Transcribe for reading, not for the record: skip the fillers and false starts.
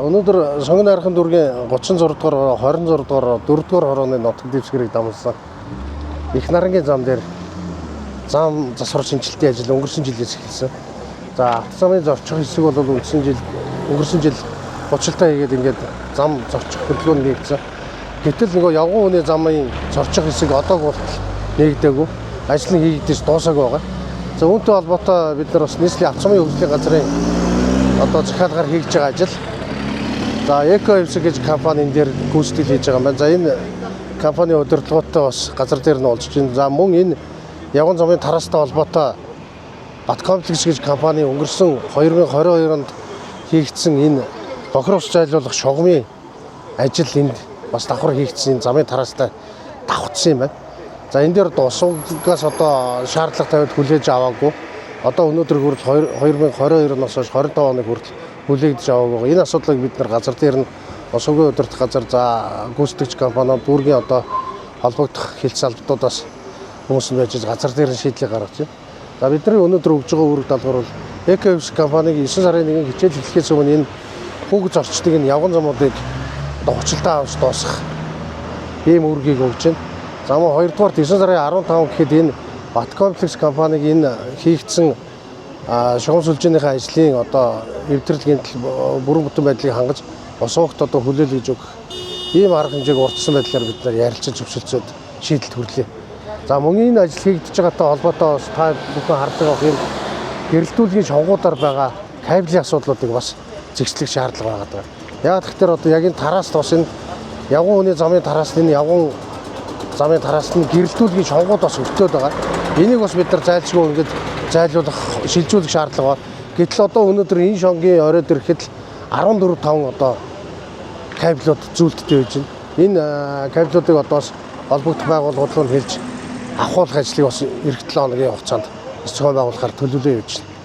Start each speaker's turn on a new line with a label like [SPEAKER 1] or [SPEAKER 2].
[SPEAKER 1] өнөөдөр Сонгон найрхан дүүргийн 36 дугаар 26 дугаар 4 дугаар хорооны нутаг дэвсгэрийг дамжсан их нарангийн зам дээр зам засвар шинжилтийн ажил өнгөрсөн жилээс эхэлсэн. За автозамын зорчих хэсэг бол өнгөрсөн жил гучлалтаа хийгээд ингээд зам зорчих хөдөлгөөн нэгдсэн. Гэтэл нөгөө явган хүний замын зорчих хэсэг одоо болтол нэгдээгүй. Ажил нь хийгдэж дуусаагүй байгаа. За үүнтэй холбоотой бид нар бас нийслэлийн автозамын хөгжлийн газрын одоо захиалгаар хийж байгаа ажил. За Eco-Evs гэж компани энэ дээр гүйцэтгэл хийж байгаа юм байна. За энэ компани удирдлагуудтай бас газар дээр нь олж байна. За мөн энэ явган замын тараастай холбоотой Баткомплекс гэж компани өнгөрсөн 2022 онд хийгдсэн энэ бохирос зайлуулах шугамын ажил энд бас давхар хийгдсэн замын тараастай давхцсан юм байна. За энэ дээр усуугаас одоо шаардлага тавиад хүлээж аваагүй. Одоо өнөөдөр хүртэл 2022 оноос хойш 25 оны хүртэл хүлээгдэж аваагүй. Энэ асуудлыг бид нар газар дээр нь усуугийн удирдах газар за гүйцэтгэгч компаниуд дүүргийн одоо холбогдох хэлц албадуудаас хүмүүс нь байж газар дээр нь шийдлийг гаргаж байна. За бидний өнөөдөр өгж байгаа үүрэг даалгавар бол Eco-Evs компаниг 9 сарын 1-ний хичээл эхлэхээс өмнө энэ хүүг зорчдыг энэ явган замуудыг хучлалтаа авч дуусгах ийм үүргийг өгж байна. За мөн 2 дугаар 9 сарын 15 гэхэд энэ Баткомплекс компаниг энэ хийгдсэн шугам сүлжээнийхээ ажлын одоо эвдрэл гэмтэл бүрэн бүтэн байдлыг хангаж усуугт одоо хүлээлгэж өгөх ийм арга хэмжээг урдсан байдлаар бид нар ярилцаж өвчлцөөд шийдэлд хүрлээ. За мөн энэ ажил хийгдэж байгаатай холбоотой бас та бүхэн хардаг авах энэ гэрэлтүүлгийн шонгуудаар байгаа кабелийн асуудлуудыг бас зэгцлэх шаардлага байгаа. Яг тэгэхээр одоо яг энэ тараас бас энэ явган хүний замын тараас энэ явган замын тараас нь гэрэлтүүлгийн шонгууд бас өвтөд байгаа. Энийг бас бид нар зайлшгүй ингээд зайлуулах, шилжүүлэх шаардлага байна. Гэтэл одоо өнөөдөр энэ шонгийн орой дээр ихэд 14-5 одоо кабелууд зүйлттэй байж байна. Энэ кабелуудыг одоо бас холбогдох байгууллагууд нь хэлж авахуулах ажлыг бас эх 7 хоногийн хугацаанд зохион байгуулахаар төлөвлөө явж байна.